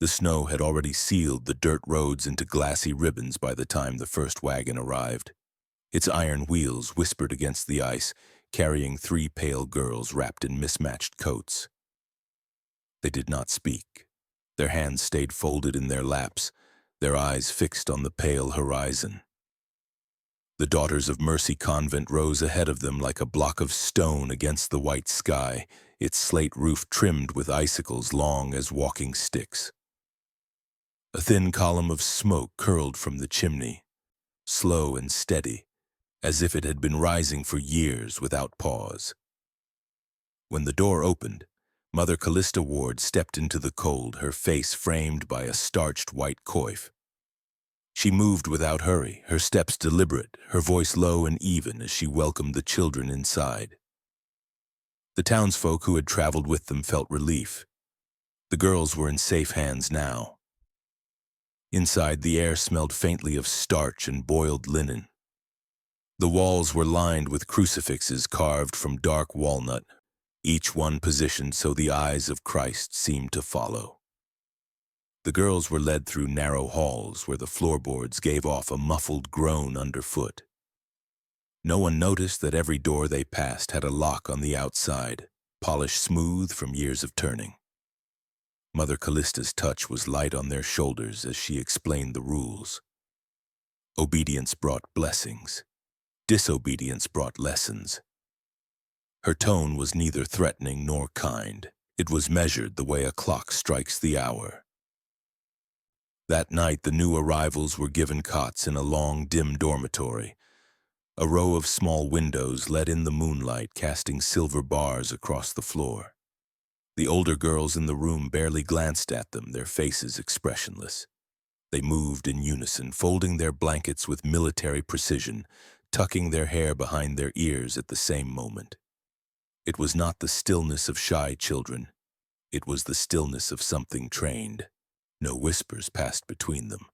The snow had already sealed the dirt roads into glassy ribbons by the time the first wagon arrived. Its iron wheels whispered against the ice, carrying three pale girls wrapped in mismatched coats. They did not speak. Their hands stayed folded in their laps, their eyes fixed on the pale horizon. The Daughters of Mercy convent rose ahead of them like a block of stone against the white sky, its slate roof trimmed with icicles long as walking sticks. A thin column of smoke curled from the chimney, slow and steady, as if it had been rising for years without pause. When the door opened, Mother Callista Ward stepped into the cold, her face framed by a starched white coif. She moved without hurry, her steps deliberate, her voice low and even as she welcomed the children inside. The townsfolk who had traveled with them felt relief. The girls were in safe hands now. Inside, the air smelled faintly of starch and boiled linen. The walls were lined with crucifixes carved from dark walnut, each one positioned so the eyes of Christ seemed to follow. The girls were led through narrow halls where the floorboards gave off a muffled groan underfoot. No one noticed that every door they passed had a lock on the outside, polished smooth from years of turning. Mother Callista's touch was light on their shoulders as she explained the rules. Obedience brought blessings. Disobedience brought lessons. Her tone was neither threatening nor kind. It was measured the way a clock strikes the hour. That night, the new arrivals were given cots in a long, dim dormitory. A row of small windows let in the moonlight, casting silver bars across the floor. The older girls in the room barely glanced at them, their faces expressionless. They moved in unison, folding their blankets with military precision, tucking their hair behind their ears at the same moment. It was not the stillness of shy children. It was the stillness of something trained. No whispers passed between them.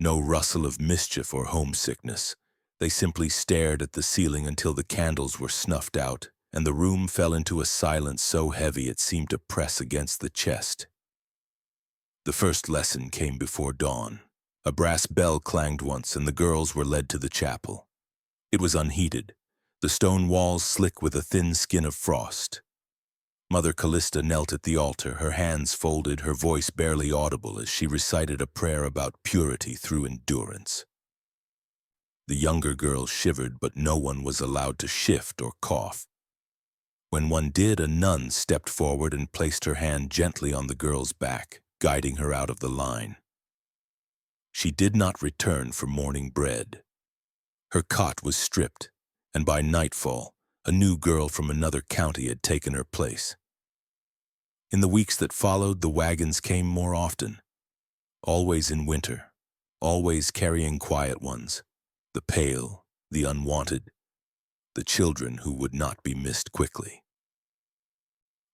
No rustle of mischief or homesickness. They simply stared at the ceiling until the candles were snuffed out, and the room fell into a silence so heavy it seemed to press against the chest. The first lesson came before dawn. A brass bell clanged once, and the girls were led to the chapel. It was unheated, the stone walls slick with a thin skin of frost. Mother Callista knelt at the altar, her hands folded, her voice barely audible as she recited a prayer about purity through endurance. The younger girls shivered, but no one was allowed to shift or cough. When one did, a nun stepped forward and placed her hand gently on the girl's back, guiding her out of the line. She did not return for morning bread. Her cot was stripped, and by nightfall, a new girl from another county had taken her place. In the weeks that followed, the wagons came more often, always in winter, always carrying quiet ones, the pale, the unwanted, the children who would not be missed quickly.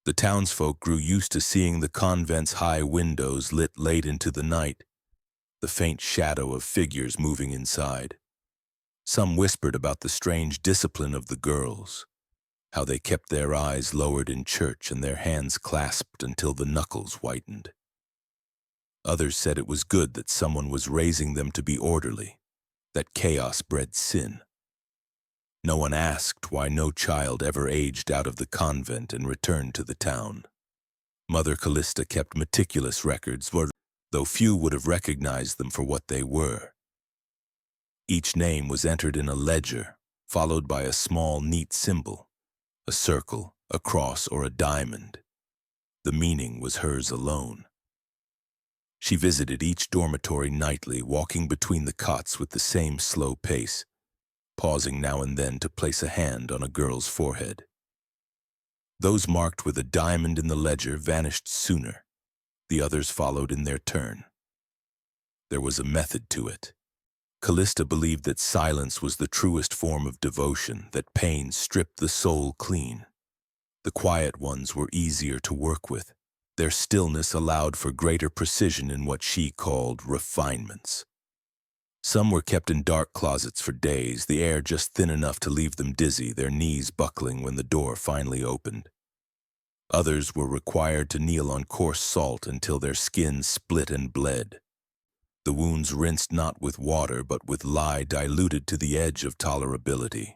The townsfolk grew used to seeing the convent's high windows lit late into the night, the faint shadow of figures moving inside. Some whispered about the strange discipline of the girls, how they kept their eyes lowered in church and their hands clasped until the knuckles whitened. Others said it was good that someone was raising them to be orderly, that chaos bred sin. No one asked why no child ever aged out of the convent and returned to the town. Mother Callista kept meticulous records, though few would have recognized them for what they were. Each name was entered in a ledger, followed by a small, neat symbol, a circle, a cross, or a diamond. The meaning was hers alone. She visited each dormitory nightly, walking between the cots with the same slow pace, pausing now and then to place a hand on a girl's forehead. Those marked with a diamond in the ledger vanished sooner. The others followed in their turn. There was a method to it. Callista believed that silence was the truest form of devotion, that pain stripped the soul clean. The quiet ones were easier to work with. Their stillness allowed for greater precision in what she called refinements. Some were kept in dark closets for days, the air just thin enough to leave them dizzy, their knees buckling when the door finally opened. Others were required to kneel on coarse salt until their skin split and bled. The wounds rinsed not with water but with lye diluted to the edge of tolerability.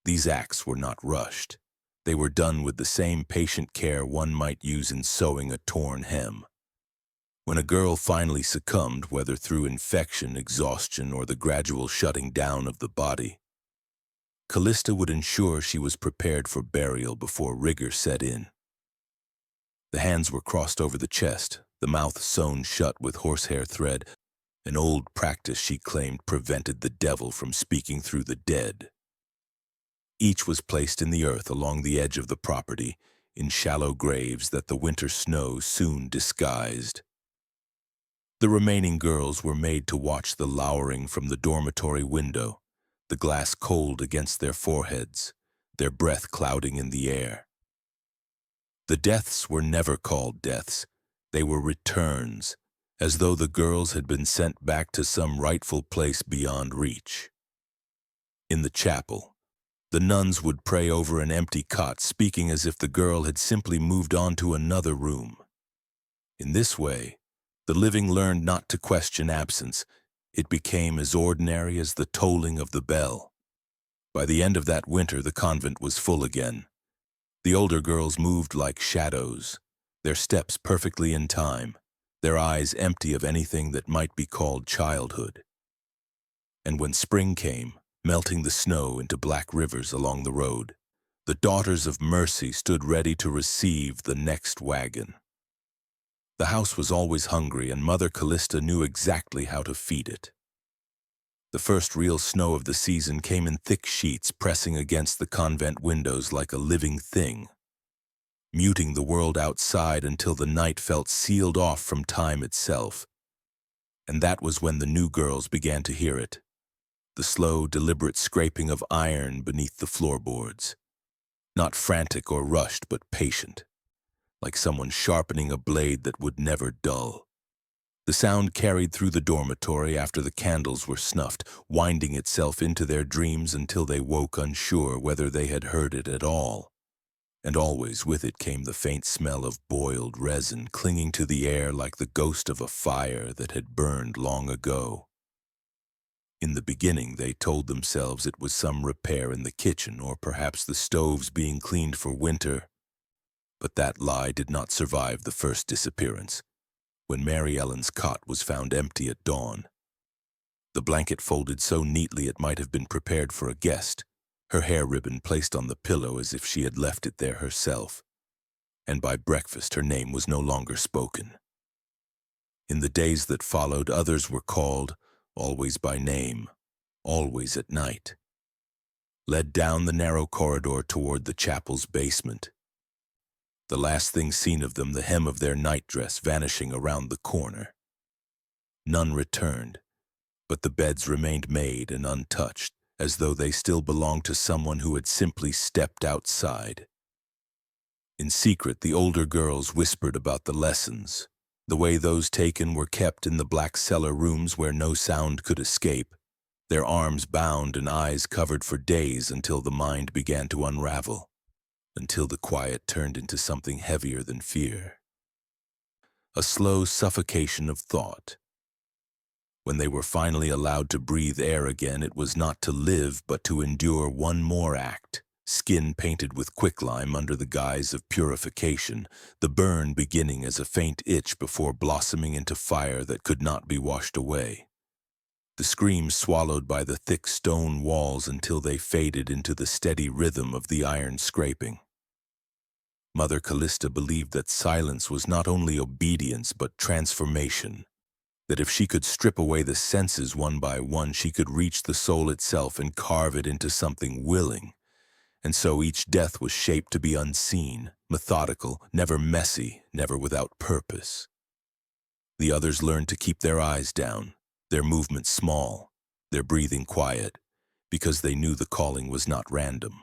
These acts were not rushed. They were done with the same patient care one might use in sewing a torn hem. When a girl finally succumbed, whether through infection, exhaustion, or the gradual shutting down of the body, Callista would ensure she was prepared for burial before rigor set in. The hands were crossed over the chest, the mouth sewn shut with horsehair thread, an old practice she claimed prevented the devil from speaking through the dead. Each was placed in the earth along the edge of the property, in shallow graves that the winter snow soon disguised. The remaining girls were made to watch the lowering from the dormitory window, the glass cold against their foreheads, their breath clouding in the air. The deaths were never called deaths. They were returns, as though the girls had been sent back to some rightful place beyond reach. In the chapel, the nuns would pray over an empty cot, speaking as if the girl had simply moved on to another room. In this way, the living learned not to question absence. It became as ordinary as the tolling of the bell. By the end of that winter, the convent was full again. The older girls moved like shadows, their steps perfectly in time, their eyes empty of anything that might be called childhood. And when spring came, melting the snow into black rivers along the road, the daughters of mercy stood ready to receive the next wagon. The house was always hungry, and Mother Callista knew exactly how to feed it. The first real snow of the season came in thick sheets, pressing against the convent windows like a living thing, muting the world outside until the night felt sealed off from time itself. And that was when the new girls began to hear it, the slow, deliberate scraping of iron beneath the floorboards. Not frantic or rushed, but patient, like someone sharpening a blade that would never dull. The sound carried through the dormitory after the candles were snuffed, winding itself into their dreams until they woke unsure whether they had heard it at all. And always with it came the faint smell of boiled resin clinging to the air like the ghost of a fire that had burned long ago. In the beginning, they told themselves it was some repair in the kitchen or perhaps the stoves being cleaned for winter. But that lie did not survive the first disappearance, when Mary Ellen's cot was found empty at dawn. The blanket folded so neatly it might have been prepared for a guest, her hair ribbon placed on the pillow as if she had left it there herself. And by breakfast her name was no longer spoken. In the days that followed, others were called, always by name, always at night. Led down the narrow corridor toward the chapel's basement. The last thing seen of them, the hem of their nightdress vanishing around the corner. None returned, but the beds remained made and untouched, as though they still belonged to someone who had simply stepped outside. In secret, the older girls whispered about the lessons, the way those taken were kept in the black cellar rooms where no sound could escape, their arms bound and eyes covered for days until the mind began to unravel, until the quiet turned into something heavier than fear. A slow suffocation of thought. When they were finally allowed to breathe air again, it was not to live but to endure one more act, skin painted with quicklime under the guise of purification, the burn beginning as a faint itch before blossoming into fire that could not be washed away. The screams swallowed by the thick stone walls until they faded into the steady rhythm of the iron scraping. Mother Callista believed that silence was not only obedience but transformation, that if she could strip away the senses one by one, she could reach the soul itself and carve it into something willing. And so each death was shaped to be unseen, methodical, never messy, never without purpose. The others learned to keep their eyes down, their movements small, their breathing quiet, because they knew the calling was not random.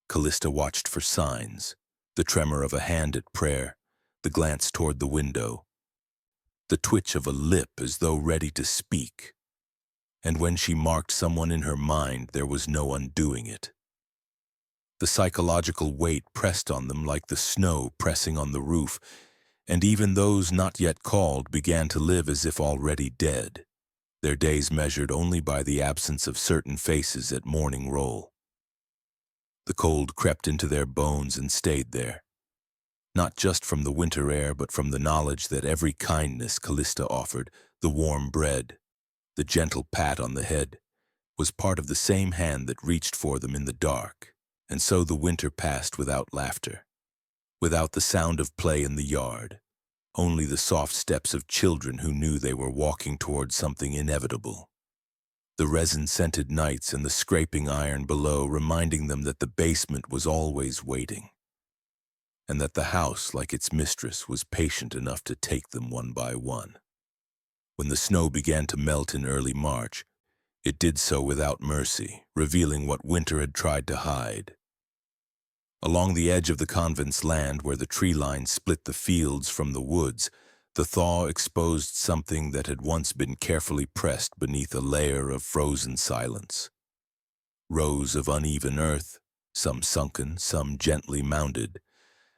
Callista watched for signs, the tremor of a hand at prayer, the glance toward the window, the twitch of a lip as though ready to speak. And when she marked someone in her mind, there was no undoing it. The psychological weight pressed on them like the snow pressing on the roof, and even those not yet called began to live as if already dead, their days measured only by the absence of certain faces at morning roll. The cold crept into their bones and stayed there, not just from the winter air but from the knowledge that every kindness Callista offered, the warm bread, the gentle pat on the head, was part of the same hand that reached for them in the dark. And so the winter passed without laughter, without the sound of play in the yard, only the soft steps of children who knew they were walking toward something inevitable. The resin-scented nights and the scraping iron below reminding them that the basement was always waiting, and that the house, like its mistress, was patient enough to take them one by one. When the snow began to melt in early March, it did so without mercy, revealing what winter had tried to hide. Along the edge of the convent's land, where the tree line split the fields from the woods, the thaw exposed something that had once been carefully pressed beneath a layer of frozen silence. Rows of uneven earth, some sunken, some gently mounded,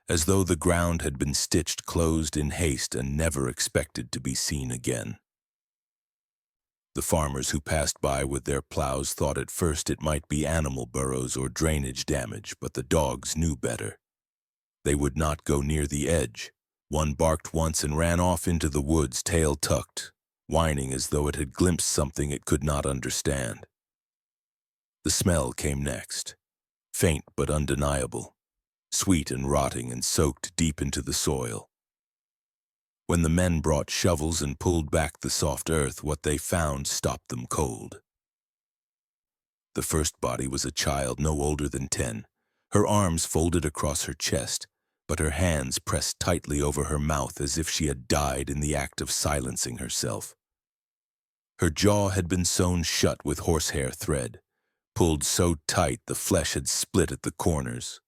as though the ground had been stitched closed in haste and never expected to be seen again. The farmers who passed by with their plows thought at first it might be animal burrows or drainage damage, but the dogs knew better. They would not go near the edge. One barked once and ran off into the woods, tail tucked, whining as though it had glimpsed something it could not understand. The smell came next, faint but undeniable, sweet and rotting and soaked deep into the soil. When the men brought shovels and pulled back the soft earth, what they found stopped them cold. The first body was a child no older than 10, her arms folded across her chest, but her hands pressed tightly over her mouth as if she had died in the act of silencing herself. Her jaw had been sewn shut with horsehair thread, pulled so tight the flesh had split at the corners.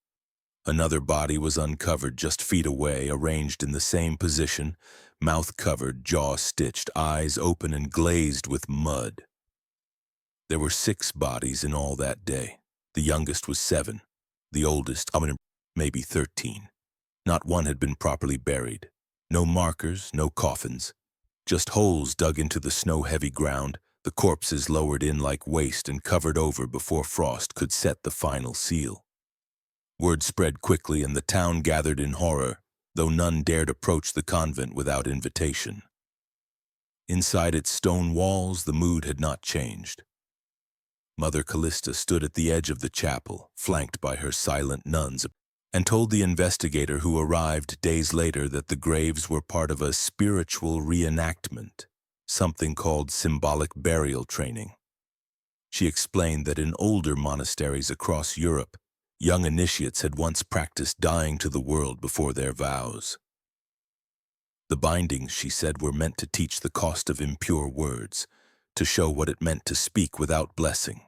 Another body was uncovered just feet away, arranged in the same position, mouth covered, jaw stitched, eyes open and glazed with mud. There were 6 bodies in all that day. The youngest was 7, the oldest, maybe 13. Not one had been properly buried. No markers, no coffins. Just holes dug into the snow-heavy ground, the corpses lowered in like waste and covered over before frost could set the final seal. Word spread quickly and the town gathered in horror, though none dared approach the convent without invitation. Inside its stone walls, the mood had not changed. Mother Callista stood at the edge of the chapel, flanked by her silent nuns, and told the investigator who arrived days later that the graves were part of a spiritual reenactment, something called symbolic burial training. She explained that in older monasteries across Europe, young initiates had once practiced dying to the world before their vows. The bindings, she said, were meant to teach the cost of impure words, to show what it meant to speak without blessing.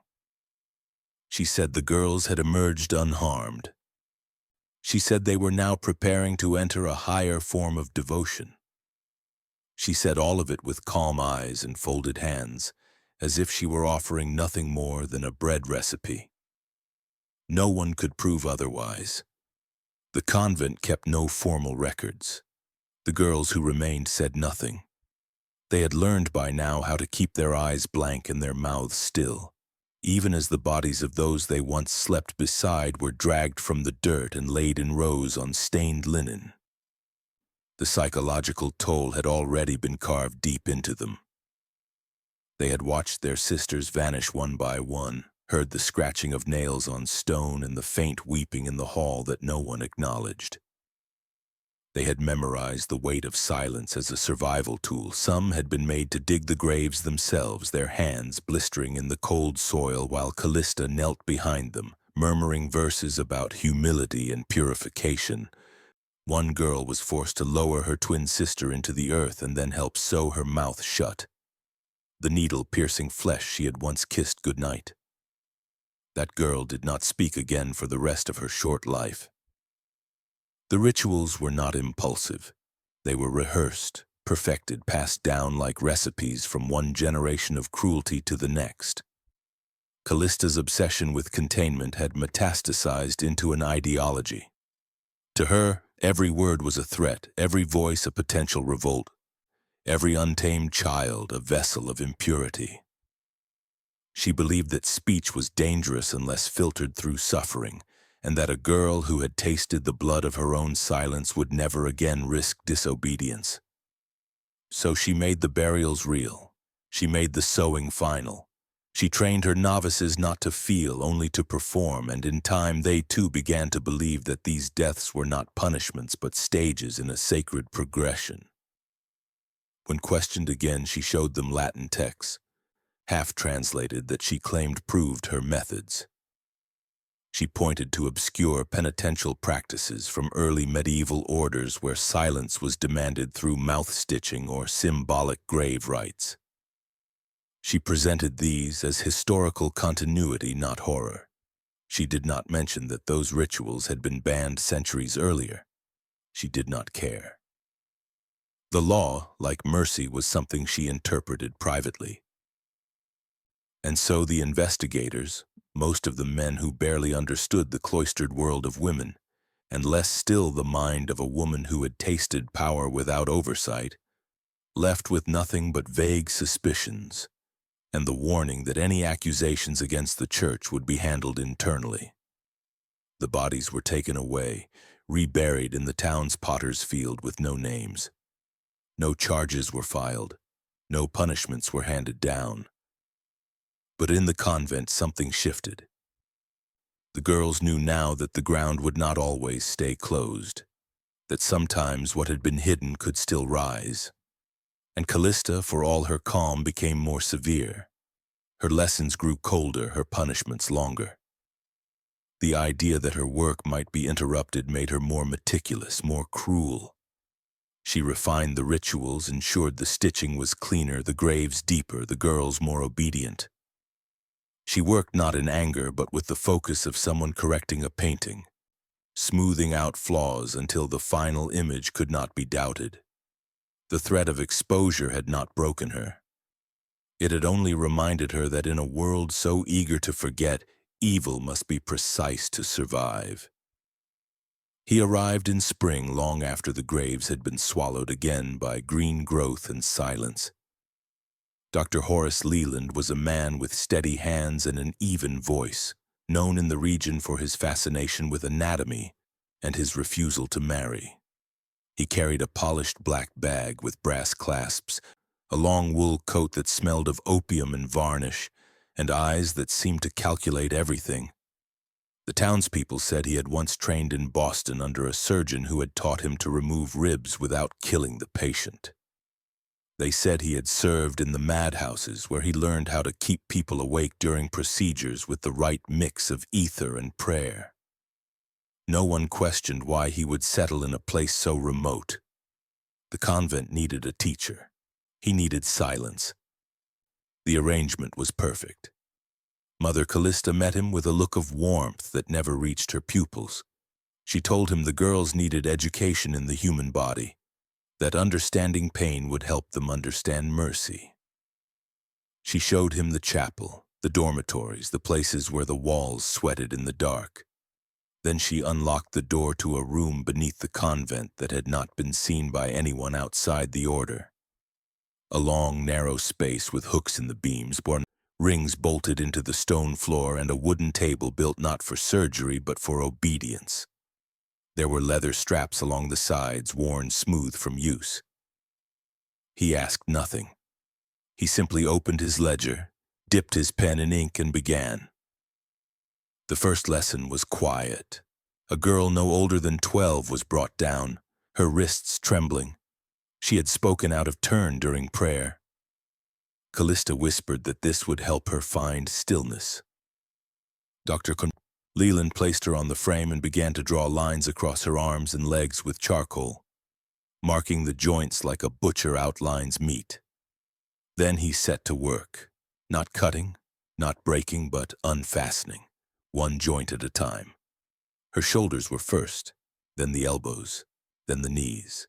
She said the girls had emerged unharmed. She said they were now preparing to enter a higher form of devotion. She said all of it with calm eyes and folded hands, as if she were offering nothing more than a bread recipe. No one could prove otherwise. The convent kept no formal records. The girls who remained said nothing. They had learned by now how to keep their eyes blank and their mouths still, even as the bodies of those they once slept beside were dragged from the dirt and laid in rows on stained linen. The psychological toll had already been carved deep into them. They had watched their sisters vanish one by one, heard the scratching of nails on stone and the faint weeping in the hall that no one acknowledged. They had memorized the weight of silence as a survival tool. Some had been made to dig the graves themselves, their hands blistering in the cold soil while Callista knelt behind them, murmuring verses about humility and purification. One girl was forced to lower her twin sister into the earth and then help sew her mouth shut, the needle-piercing flesh she had once kissed goodnight. That girl did not speak again for the rest of her short life. The rituals were not impulsive. They were rehearsed, perfected, passed down like recipes from one generation of cruelty to the next. Callista's obsession with containment had metastasized into an ideology. To her, every word was a threat, every voice a potential revolt, every untamed child a vessel of impurity. She believed that speech was dangerous unless filtered through suffering, and that a girl who had tasted the blood of her own silence would never again risk disobedience. So she made the burials real. She made the sowing final. She trained her novices not to feel, only to perform, and in time they too began to believe that these deaths were not punishments but stages in a sacred progression. When questioned again, she showed them Latin texts, half-translated, that she claimed proved her methods. She pointed to obscure penitential practices from early medieval orders where silence was demanded through mouth-stitching or symbolic grave rites. She presented these as historical continuity, not horror. She did not mention that those rituals had been banned centuries earlier. She did not care. The law, like mercy, was something she interpreted privately. And so the investigators, most of them men who barely understood the cloistered world of women, and less still the mind of a woman who had tasted power without oversight, left with nothing but vague suspicions, and the warning that any accusations against the church would be handled internally. The bodies were taken away, reburied in the town's potter's field with no names. No charges were filed, no punishments were handed down. But in the convent something shifted. The girls knew now that the ground would not always stay closed, that sometimes what had been hidden could still rise. And Callista, for all her calm, became more severe. Her lessons grew colder, her punishments longer. The idea that her work might be interrupted made her more meticulous, more cruel. She refined the rituals, ensured the stitching was cleaner, the graves deeper, the girls more obedient. She worked not in anger, but with the focus of someone correcting a painting, smoothing out flaws until the final image could not be doubted. The threat of exposure had not broken her. It had only reminded her that in a world so eager to forget, evil must be precise to survive. He arrived in spring long after the graves had been swallowed again by green growth and silence. Dr. Horace Leland was a man with steady hands and an even voice, known in the region for his fascination with anatomy and his refusal to marry. He carried a polished black bag with brass clasps, a long wool coat that smelled of opium and varnish, and eyes that seemed to calculate everything. The townspeople said he had once trained in Boston under a surgeon who had taught him to remove ribs without killing the patient. They said he had served in the madhouses where he learned how to keep people awake during procedures with the right mix of ether and prayer. No one questioned why he would settle in a place so remote. The convent needed a teacher. He needed silence. The arrangement was perfect. Mother Callista met him with a look of warmth that never reached her pupils. She told him the girls needed education in the human body, that understanding pain would help them understand mercy. She showed him the chapel, the dormitories, the places where the walls sweated in the dark. Then she unlocked the door to a room beneath the convent that had not been seen by anyone outside the order. A long, narrow space with hooks in the beams, rings bolted into the stone floor, and a wooden table built not for surgery but for obedience. There were leather straps along the sides, worn smooth from use. He asked nothing. He simply opened his ledger, dipped his pen in ink, and began. The first lesson was quiet. A girl no older than 12 was brought down, her wrists trembling. She had spoken out of turn during prayer. Callista whispered that this would help her find stillness. Dr. Leland placed her on the frame and began to draw lines across her arms and legs with charcoal, marking the joints like a butcher outlines meat. Then he set to work, not cutting, not breaking, but unfastening, one joint at a time. Her shoulders were first, then the elbows, then the knees.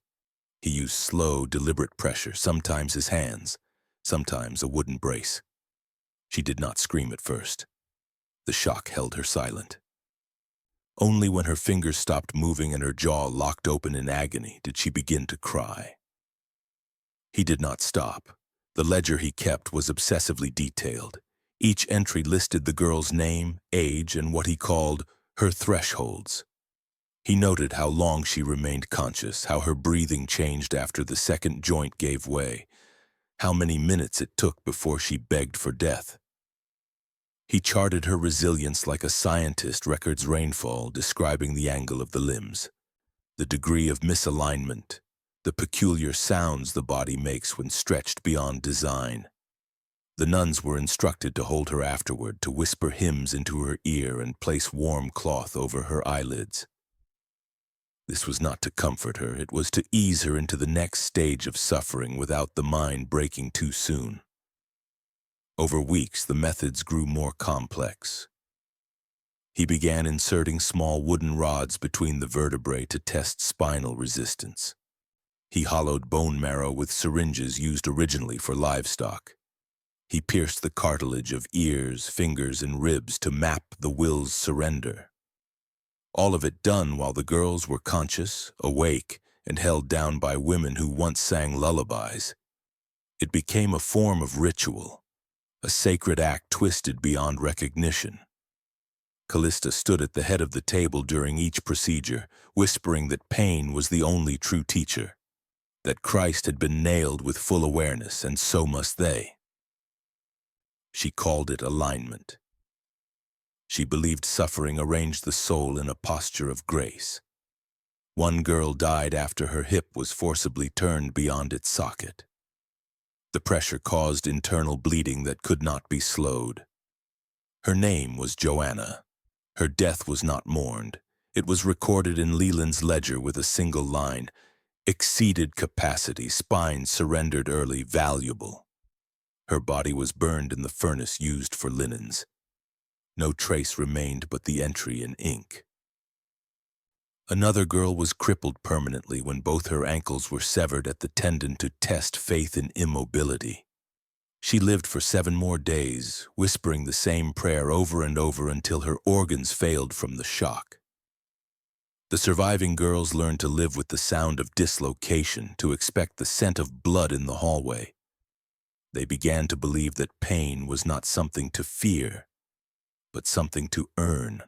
He used slow, deliberate pressure, sometimes his hands, sometimes a wooden brace. She did not scream at first. The shock held her silent. Only when her fingers stopped moving and her jaw locked open in agony did she begin to cry. He did not stop. The ledger he kept was obsessively detailed. Each entry listed the girl's name, age, and what he called her thresholds. He noted how long she remained conscious, how her breathing changed after the second joint gave way, how many minutes it took before she begged for death. He charted her resilience like a scientist records rainfall, describing the angle of the limbs, the degree of misalignment, the peculiar sounds the body makes when stretched beyond design. The nuns were instructed to hold her afterward, to whisper hymns into her ear and place warm cloth over her eyelids. This was not to comfort her, it was to ease her into the next stage of suffering without the mind breaking too soon. Over weeks, the methods grew more complex. He began inserting small wooden rods between the vertebrae to test spinal resistance. He hollowed bone marrow with syringes used originally for livestock. He pierced the cartilage of ears, fingers, and ribs to map the will's surrender. All of it done while the girls were conscious, awake, and held down by women who once sang lullabies. It became a form of ritual, a sacred act twisted beyond recognition. Callista stood at the head of the table during each procedure, whispering that pain was the only true teacher, that Christ had been nailed with full awareness, and so must they. She called it alignment. She believed suffering arranged the soul in a posture of grace. One girl died after her hip was forcibly turned beyond its socket. The pressure caused internal bleeding that could not be slowed. Her name was Joanna. Her death was not mourned. It was recorded in Leland's ledger with a single line: exceeded capacity, spine surrendered early, valuable. Her body was burned in the furnace used for linens. No trace remained but the entry in ink. Another girl was crippled permanently when both her ankles were severed at the tendon to test faith in immobility. She lived for 7 more days, whispering the same prayer over and over until her organs failed from the shock. The surviving girls learned to live with the sound of dislocation, to expect the scent of blood in the hallway. They began to believe that pain was not something to fear, but something to earn.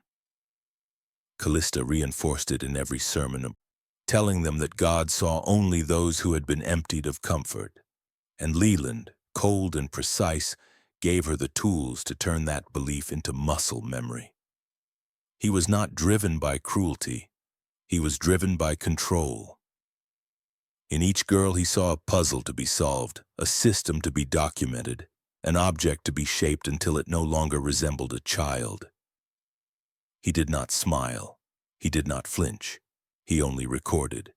Callista reinforced it in every sermon, telling them that God saw only those who had been emptied of comfort. And Leland, cold and precise, gave her the tools to turn that belief into muscle memory. He was not driven by cruelty. He was driven by control. In each girl he saw a puzzle to be solved, a system to be documented, an object to be shaped until it no longer resembled a child. He did not smile. He did not flinch. He only recorded.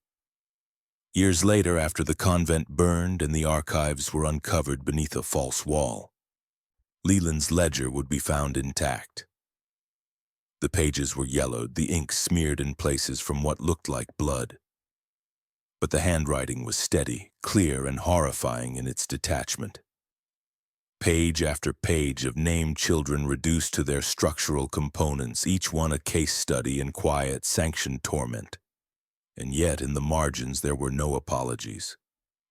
Years later, after the convent burned and the archives were uncovered beneath a false wall, Leland's ledger would be found intact. The pages were yellowed, the ink smeared in places from what looked like blood. But the handwriting was steady, clear, and horrifying in its detachment. Page after page of named children reduced to their structural components, each one a case study in quiet, sanctioned torment. And yet, in the margins, there were no apologies.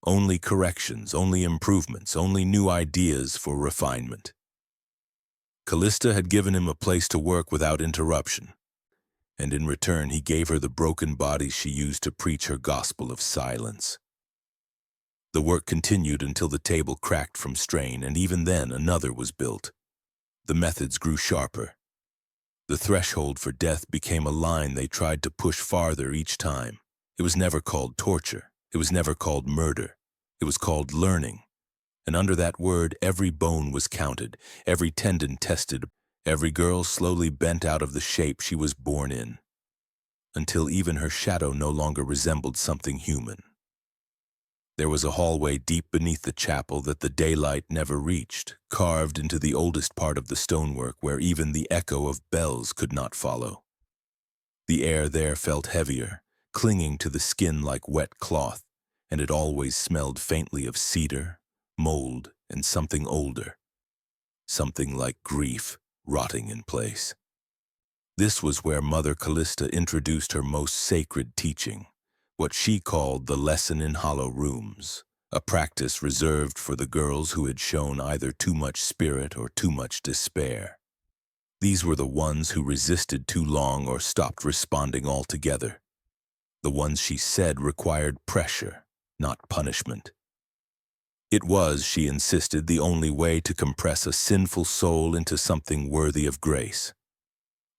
Only corrections, only improvements, only new ideas for refinement. Callista had given him a place to work without interruption, and in return he gave her the broken bodies she used to preach her gospel of silence. The work continued until the table cracked from strain, and even then another was built. The methods grew sharper. The threshold for death became a line they tried to push farther each time. It was never called torture. It was never called murder. It was called learning. And under that word, every bone was counted, every tendon tested, every girl slowly bent out of the shape she was born in, until even her shadow no longer resembled something human. There was a hallway deep beneath the chapel that the daylight never reached, carved into the oldest part of the stonework where even the echo of bells could not follow. The air there felt heavier, clinging to the skin like wet cloth, and it always smelled faintly of cedar, mold, and something older. Something like grief, rotting in place. This was where Mother Callista introduced her most sacred teaching, what she called the lesson in hollow rooms, a practice reserved for the girls who had shown either too much spirit or too much despair. These were the ones who resisted too long or stopped responding altogether. The ones she said required pressure, not punishment. It was, she insisted, the only way to compress a sinful soul into something worthy of grace.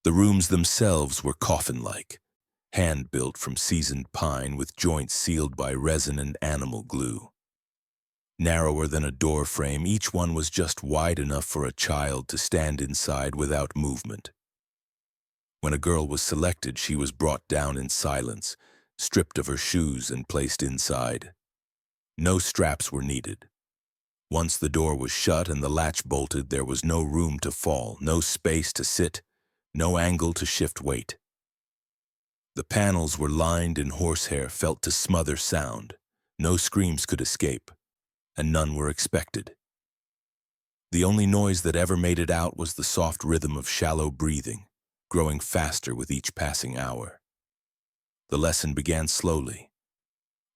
The rooms themselves were coffin-like, hand-built from seasoned pine with joints sealed by resin and animal glue. Narrower than a door frame, each one was just wide enough for a child to stand inside without movement. When a girl was selected, she was brought down in silence, stripped of her shoes and placed inside. No straps were needed. Once the door was shut and the latch bolted, there was no room to fall, no space to sit, no angle to shift weight. The panels were lined in horsehair felt to smother sound. No screams could escape, and none were expected. The only noise that ever made it out was the soft rhythm of shallow breathing, growing faster with each passing hour. The lesson began slowly.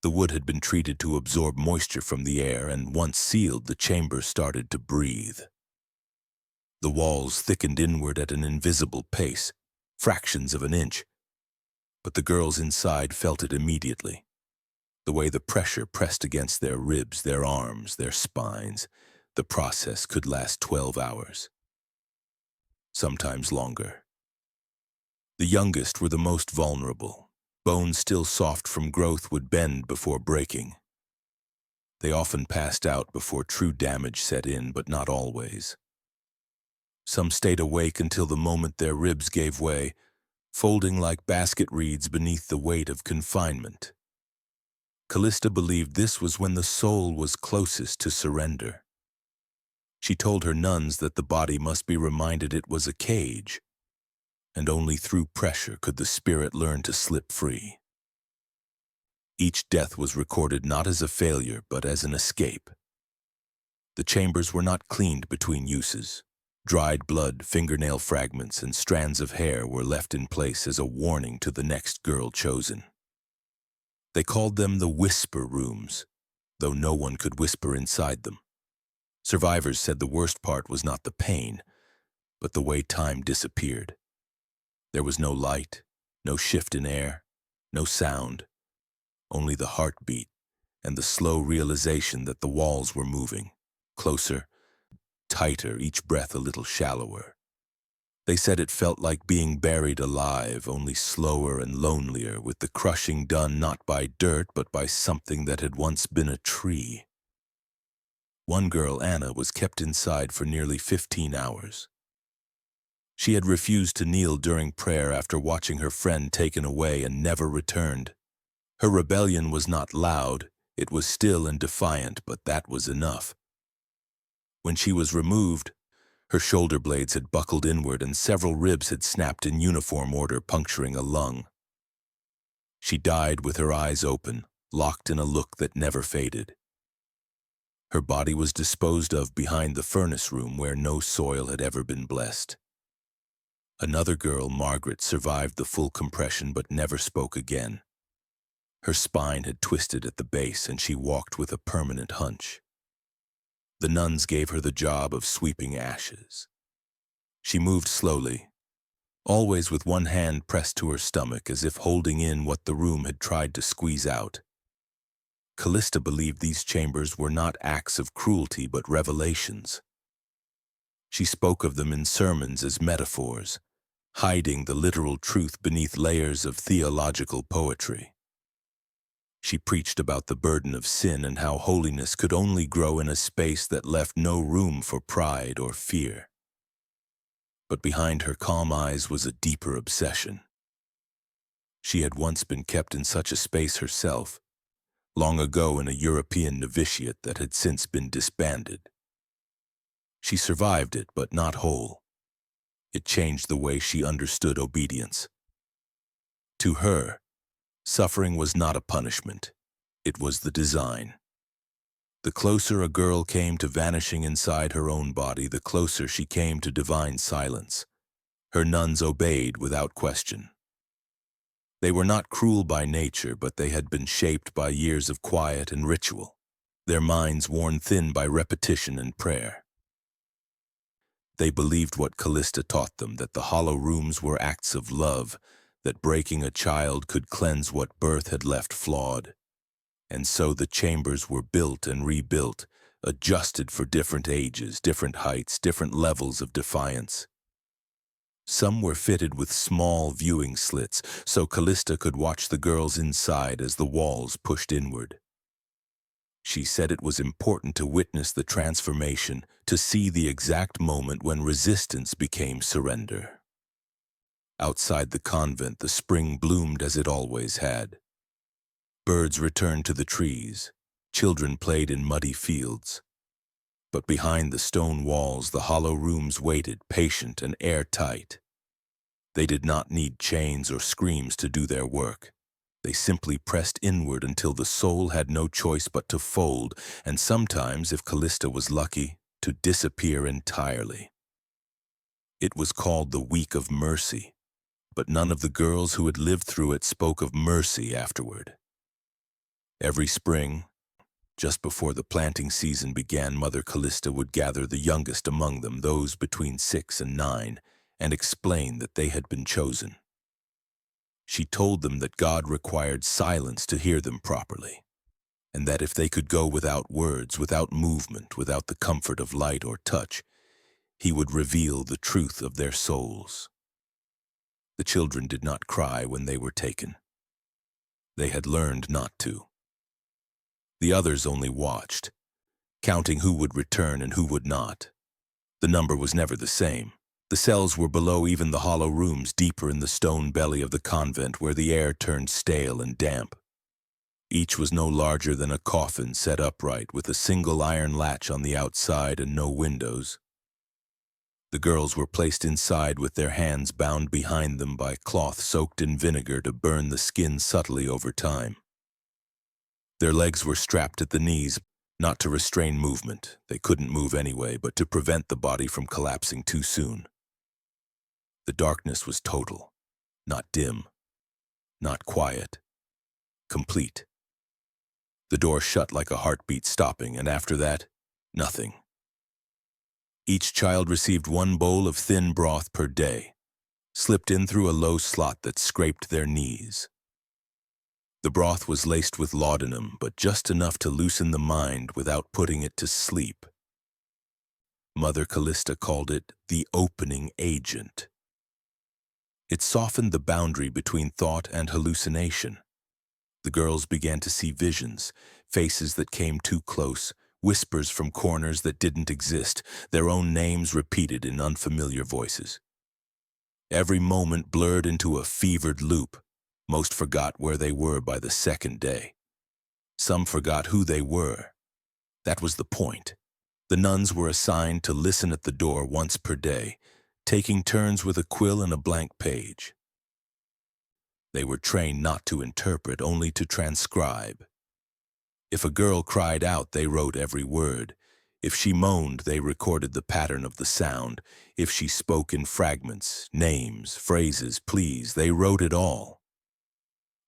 The wood had been treated to absorb moisture from the air, and once sealed, the chamber started to breathe. The walls thickened inward at an invisible pace, fractions of an inch, but the girls inside felt it immediately. The way the pressure pressed against their ribs, their arms, their spines, the process could last 12 hours. Sometimes longer. The youngest were the most vulnerable. Bones still soft from growth would bend before breaking. They often passed out before true damage set in, but not always. Some stayed awake until the moment their ribs gave way, folding like basket reeds beneath the weight of confinement. Callista believed this was when the soul was closest to surrender. She told her nuns that the body must be reminded it was a cage, and only through pressure could the spirit learn to slip free. Each death was recorded not as a failure, but as an escape. The chambers were not cleaned between uses. Dried blood, fingernail fragments, and strands of hair were left in place as a warning to the next girl chosen. They called them the whisper rooms, though no one could whisper inside them. Survivors said the worst part was not the pain, but the way time disappeared. There was no light, no shift in air, no sound, only the heartbeat and the slow realization that the walls were moving, closer, tighter, each breath a little shallower. They said it felt like being buried alive, only slower and lonelier, with the crushing done not by dirt but by something that had once been a tree. One girl, Anna, was kept inside for nearly 15 hours. She had refused to kneel during prayer after watching her friend taken away and never returned. Her rebellion was not loud, it was still and defiant, but that was enough. When she was removed, her shoulder blades had buckled inward and several ribs had snapped in uniform order, puncturing a lung. She died with her eyes open, locked in a look that never faded. Her body was disposed of behind the furnace room where no soil had ever been blessed. Another girl, Margaret, survived the full compression but never spoke again. Her spine had twisted at the base and she walked with a permanent hunch. The nuns gave her the job of sweeping ashes. She moved slowly, always with one hand pressed to her stomach as if holding in what the room had tried to squeeze out. Callista believed these chambers were not acts of cruelty but revelations. She spoke of them in sermons as metaphors, hiding the literal truth beneath layers of theological poetry. She preached about the burden of sin and how holiness could only grow in a space that left no room for pride or fear. But behind her calm eyes was a deeper obsession. She had once been kept in such a space herself, long ago in a European novitiate that had since been disbanded. She survived it, but not whole. It changed the way she understood obedience. To her, suffering was not a punishment, it was the design. The closer a girl came to vanishing inside her own body, the closer she came to divine silence. Her nuns obeyed without question. They were not cruel by nature, but they had been shaped by years of quiet and ritual, their minds worn thin by repetition and prayer. They believed what Callista taught them, that the hollow rooms were acts of love, that breaking a child could cleanse what birth had left flawed. And so the chambers were built and rebuilt, adjusted for different ages, different heights, different levels of defiance. Some were fitted with small viewing slits, so Callista could watch the girls inside as the walls pushed inward. She said it was important to witness the transformation, to see the exact moment when resistance became surrender. Outside the convent, the spring bloomed as it always had. Birds returned to the trees. Children played in muddy fields. But behind the stone walls, the hollow rooms waited, patient and airtight. They did not need chains or screams to do their work. They simply pressed inward until the soul had no choice but to fold, and sometimes, if Callista was lucky, to disappear entirely. It was called the Week of Mercy, but none of the girls who had lived through it spoke of mercy afterward. Every spring, just before the planting season began, Mother Callista would gather the youngest among them, those between 6 and 9, and explain that they had been chosen. She told them that God required silence to hear them properly, and that if they could go without words, without movement, without the comfort of light or touch, He would reveal the truth of their souls. The children did not cry when they were taken. They had learned not to. The others only watched, counting who would return and who would not. The number was never the same. The cells were below even the hollow rooms, deeper in the stone belly of the convent where the air turned stale and damp. Each was no larger than a coffin set upright with a single iron latch on the outside and no windows. The girls were placed inside with their hands bound behind them by cloth soaked in vinegar to burn the skin subtly over time. Their legs were strapped at the knees, not to restrain movement. They couldn't move anyway, but to prevent the body from collapsing too soon. The darkness was total, not dim, not quiet, complete. The door shut like a heartbeat stopping, and after that, nothing. Each child received 1 bowl of thin broth per day, slipped in through a low slot that scraped their knees. The broth was laced with laudanum, but just enough to loosen the mind without putting it to sleep. Mother Callista called it the opening agent. It softened the boundary between thought and hallucination. The girls began to see visions, faces that came too close, whispers from corners that didn't exist, their own names repeated in unfamiliar voices. Every moment blurred into a fevered loop. Most forgot where they were by the second day. Some forgot who they were. That was the point. The nuns were assigned to listen at the door once per day, taking turns with a quill and a blank page. They were trained not to interpret, only to transcribe. If a girl cried out, they wrote every word. If she moaned, they recorded the pattern of the sound. If she spoke in fragments, names, phrases, pleas, they wrote it all.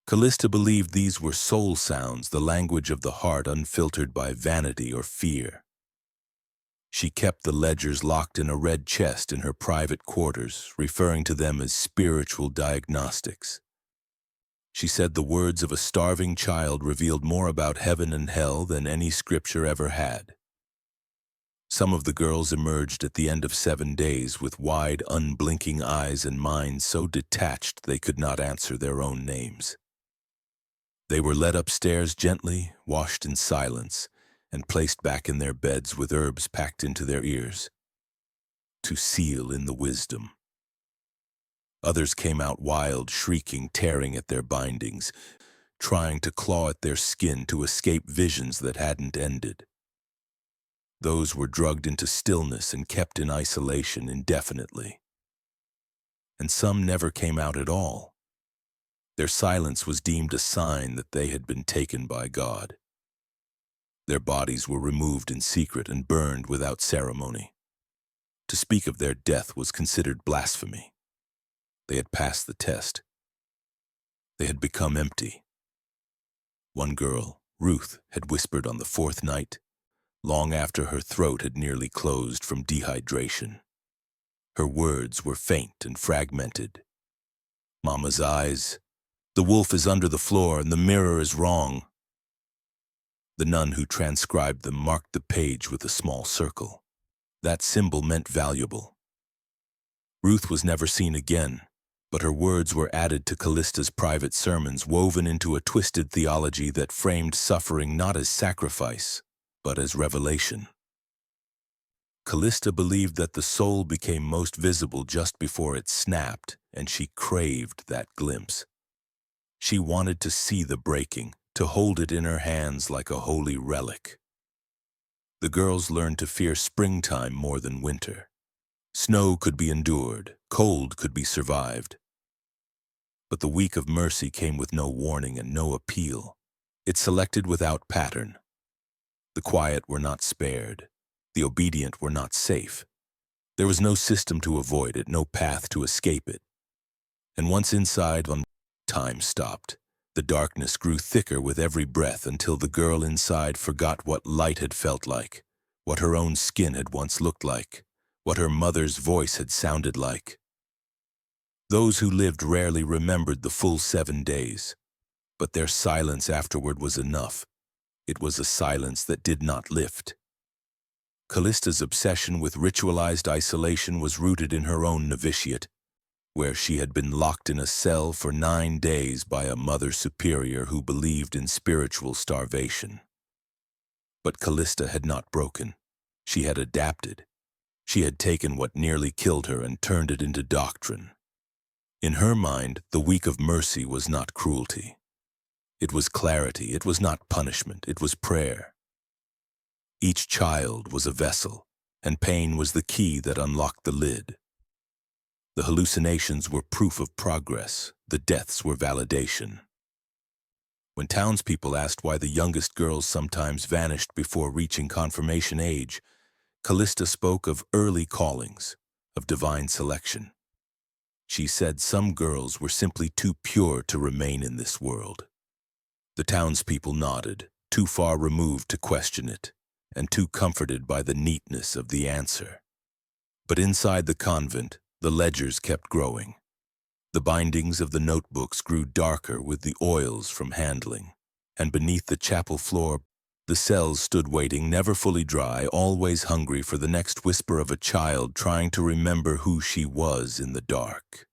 Callista believed these were soul sounds, the language of the heart unfiltered by vanity or fear. She kept the ledgers locked in a red chest in her private quarters, referring to them as spiritual diagnostics. She said the words of a starving child revealed more about heaven and hell than any scripture ever had. Some of the girls emerged at the end of 7 days with wide, unblinking eyes and minds so detached they could not answer their own names. They were led upstairs gently, washed in silence, and placed back in their beds with herbs packed into their ears, to seal in the wisdom. Others came out wild, shrieking, tearing at their bindings, trying to claw at their skin to escape visions that hadn't ended. Those were drugged into stillness and kept in isolation indefinitely. And some never came out at all. Their silence was deemed a sign that they had been taken by God. Their bodies were removed in secret and burned without ceremony. To speak of their death was considered blasphemy. They had passed the test. They had become empty. One girl, Ruth, had whispered on the fourth night, long after her throat had nearly closed from dehydration. Her words were faint and fragmented. "Mama's eyes. The wolf is under the floor and the mirror is wrong." The nun who transcribed them marked the page with a small circle. That symbol meant valuable. Ruth was never seen again, but her words were added to Callista's private sermons, woven into a twisted theology that framed suffering not as sacrifice, but as revelation. Callista believed that the soul became most visible just before it snapped, and she craved that glimpse. She wanted to see the breaking, to hold it in her hands like a holy relic. The girls learned to fear springtime more than winter. Snow could be endured, cold could be survived. But the week of mercy came with no warning and no appeal. It selected without pattern. The quiet were not spared. The obedient were not safe. There was no system to avoid it, no path to escape it. And once inside, time stopped. The darkness grew thicker with every breath until the girl inside forgot what light had felt like, what her own skin had once looked like, what her mother's voice had sounded like. Those who lived rarely remembered the full 7 days, but their silence afterward was enough. It was a silence that did not lift. Callista's obsession with ritualized isolation was rooted in her own novitiate, where she had been locked in a cell for 9 days by a mother superior who believed in spiritual starvation. But Callista had not broken. She had adapted. She had taken what nearly killed her and turned it into doctrine. In her mind, the week of mercy was not cruelty. It was clarity. It was not punishment. It was prayer. Each child was a vessel, and pain was the key that unlocked the lid. The hallucinations were proof of progress. The deaths were validation. When townspeople asked why the youngest girls sometimes vanished before reaching confirmation age, Callista spoke of early callings, of divine selection. She said some girls were simply too pure to remain in this world. The townspeople nodded, too far removed to question it, and too comforted by the neatness of the answer. But inside the convent, the ledgers kept growing. The bindings of the notebooks grew darker with the oils from handling, and beneath the chapel floor, the cells stood waiting, never fully dry, always hungry for the next whisper of a child trying to remember who she was in the dark.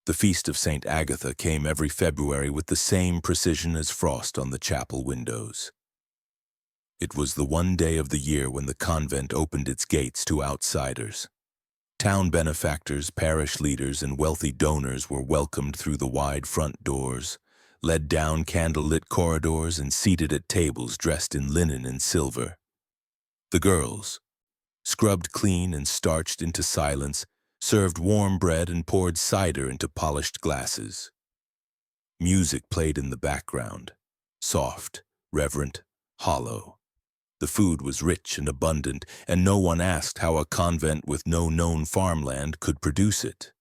The feast of St. Agatha came every February with the same precision as frost on the chapel windows. It was the one day of the year when the convent opened its gates to outsiders. Town benefactors, parish leaders, and wealthy donors were welcomed through the wide front doors, led down candle-lit corridors, and seated at tables dressed in linen and silver. The girls, scrubbed clean and starched into silence, served warm bread and poured cider into polished glasses. Music played in the background, soft, reverent, hollow. The food was rich and abundant, and no one asked how a convent with no known farmland could produce it.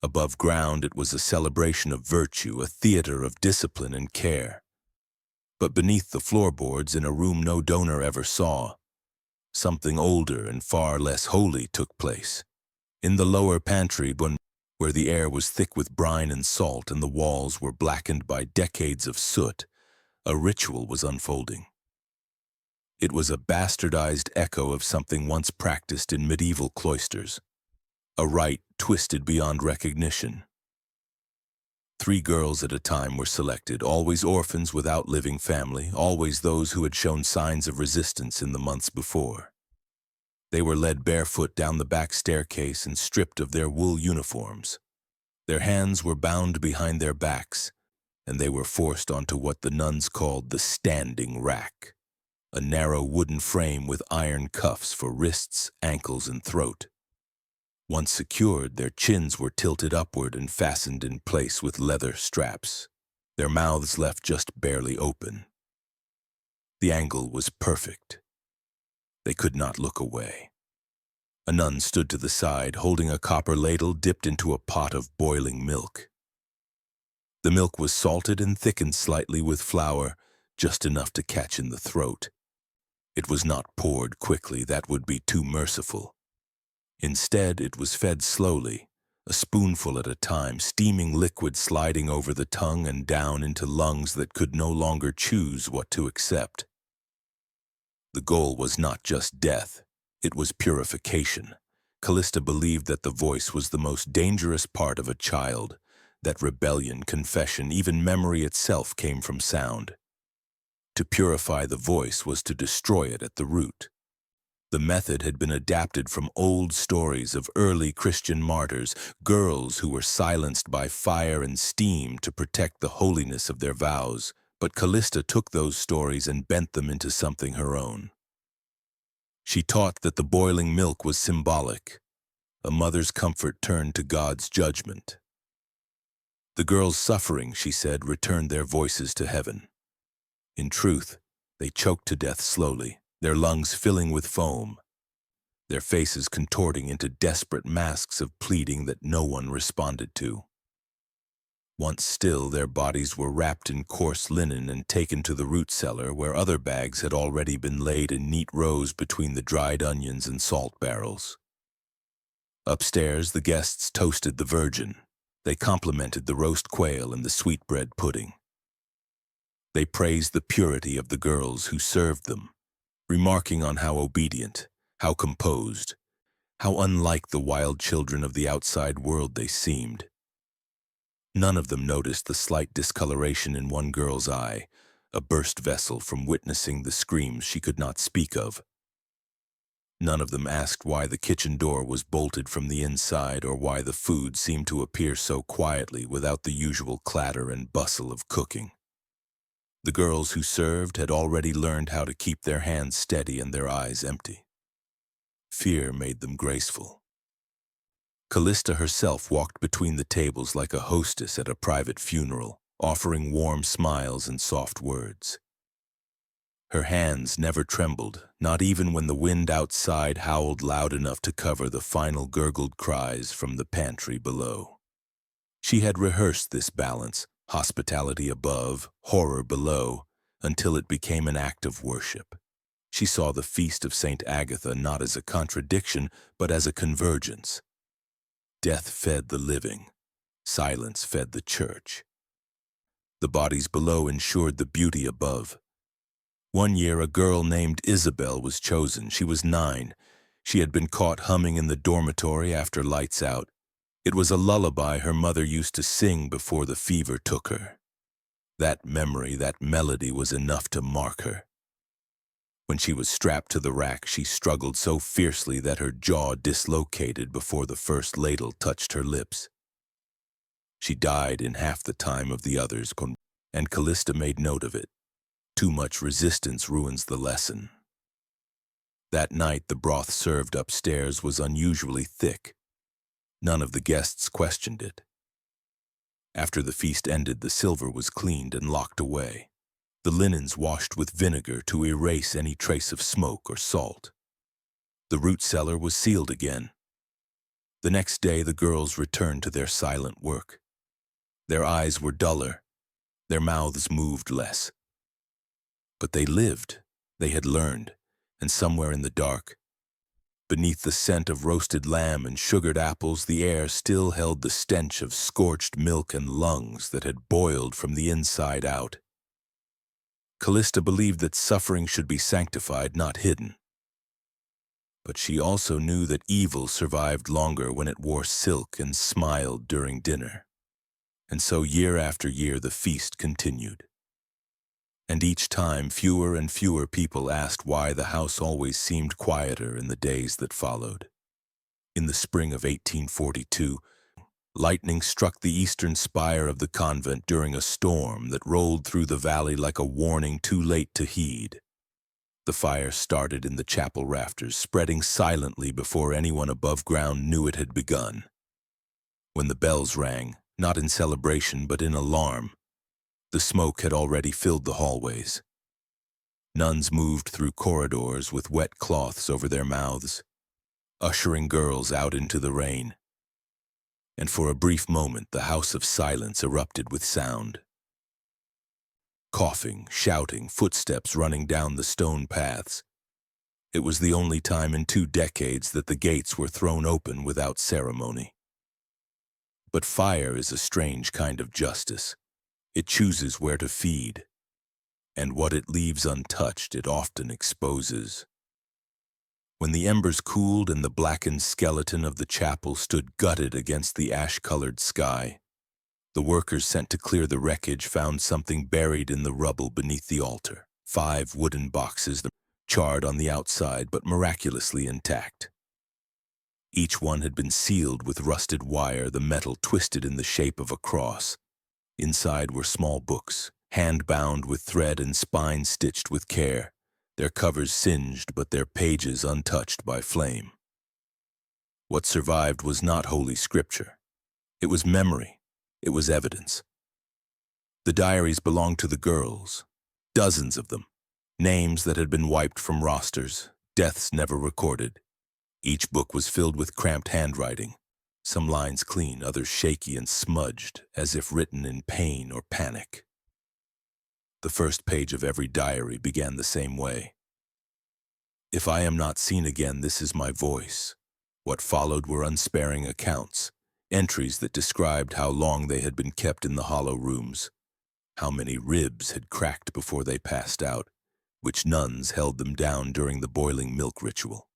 Above ground, it was a celebration of virtue, a theater of discipline and care. But beneath the floorboards, in a room no donor ever saw, something older and far less holy took place. In the lower pantry, where the air was thick with brine and salt and the walls were blackened by decades of soot, a ritual was unfolding. It was a bastardized echo of something once practiced in medieval cloisters, a rite twisted beyond recognition. 3 girls at a time were selected, always orphans without living family, always those who had shown signs of resistance in the months before. They were led barefoot down the back staircase and stripped of their wool uniforms. Their hands were bound behind their backs, and they were forced onto what the nuns called the standing rack, a narrow wooden frame with iron cuffs for wrists, ankles, and throat. Once secured, their chins were tilted upward and fastened in place with leather straps, their mouths left just barely open. The angle was perfect. They could not look away. A nun stood to the side, holding a copper ladle dipped into a pot of boiling milk. The milk was salted and thickened slightly with flour, just enough to catch in the throat. It was not poured quickly, that would be too merciful. Instead, it was fed slowly, a spoonful at a time, steaming liquid sliding over the tongue and down into lungs that could no longer choose what to accept. The goal was not just death, it was purification. Callista believed that the voice was the most dangerous part of a child, that rebellion, confession, even memory itself came from sound. To purify the voice was to destroy it at the root. The method had been adapted from old stories of early Christian martyrs, girls who were silenced by fire and steam to protect the holiness of their vows, but Callista took those stories and bent them into something her own. She taught that the boiling milk was symbolic, a mother's comfort turned to God's judgment. The girls' suffering, she said, returned their voices to heaven. In truth, they choked to death slowly, their lungs filling with foam, their faces contorting into desperate masks of pleading that no one responded to. Once still, their bodies were wrapped in coarse linen and taken to the root cellar, where other bags had already been laid in neat rows between the dried onions and salt barrels. Upstairs, the guests toasted the Virgin. They complimented the roast quail and the sweetbread pudding. They praised the purity of the girls who served them, remarking on how obedient, how composed, how unlike the wild children of the outside world they seemed. None of them noticed the slight discoloration in one girl's eye, a burst vessel from witnessing the screams she could not speak of. None of them asked why the kitchen door was bolted from the inside or why the food seemed to appear so quietly without the usual clatter and bustle of cooking. The girls who served had already learned how to keep their hands steady and their eyes empty. Fear made them graceful. Callista herself walked between the tables like a hostess at a private funeral, offering warm smiles and soft words. Her hands never trembled, not even when the wind outside howled loud enough to cover the final gurgled cries from the pantry below. She had rehearsed this balance, hospitality above, horror below, until it became an act of worship. She saw the feast of St. Agatha not as a contradiction, but as a convergence. Death fed the living. Silence fed the church. The bodies below ensured the beauty above. One year, a girl named Isabel was chosen. She was 9. She had been caught humming in the dormitory after lights out. It was a lullaby her mother used to sing before the fever took her. That memory, that melody was enough to mark her. When she was strapped to the rack, she struggled so fiercely that her jaw dislocated before the first ladle touched her lips. She died in half the time of the others, and Callista made note of it. Too much resistance ruins the lesson. That night, the broth served upstairs was unusually thick. None of the guests questioned it. After the feast ended, the silver was cleaned and locked away. The linens washed with vinegar to erase any trace of smoke or salt. The root cellar was sealed again. The next day, the girls returned to their silent work. Their eyes were duller. Their mouths moved less. But they lived, they had learned, and somewhere in the dark, beneath the scent of roasted lamb and sugared apples, the air still held the stench of scorched milk and lungs that had boiled from the inside out. Callista believed that suffering should be sanctified, not hidden. But she also knew that evil survived longer when it wore silk and smiled during dinner. And so year after year the feast continued. And each time fewer and fewer people asked why the house always seemed quieter in the days that followed. In the spring of 1842, lightning struck the eastern spire of the convent during a storm that rolled through the valley like a warning too late to heed. The fire started in the chapel rafters, spreading silently before anyone above ground knew it had begun. When the bells rang, not in celebration but in alarm, the smoke had already filled the hallways. Nuns moved through corridors with wet cloths over their mouths, ushering girls out into the rain. And for a brief moment, the house of silence erupted with sound. Coughing, shouting, footsteps running down the stone paths. It was the only time in 2 decades that the gates were thrown open without ceremony. But fire is a strange kind of justice. It chooses where to feed, and what it leaves untouched it often exposes. When the embers cooled and the blackened skeleton of the chapel stood gutted against the ash-colored sky, the workers sent to clear the wreckage found something buried in the rubble beneath the altar. 5 wooden boxes, charred on the outside but miraculously intact. Each one had been sealed with rusted wire, the metal twisted in the shape of a cross. Inside were small books, hand-bound with thread and spine stitched with care, their covers singed but their pages untouched by flame. What survived was not Holy Scripture. It was memory. It was evidence. The diaries belonged to the girls, dozens of them, names that had been wiped from rosters, deaths never recorded. Each book was filled with cramped handwriting, some lines clean, others shaky and smudged, as if written in pain or panic. The first page of every diary began the same way. "If I am not seen again, this is my voice." What followed were unsparing accounts, entries that described how long they had been kept in the hollow rooms, how many ribs had cracked before they passed out, which nuns held them down during the boiling milk ritual.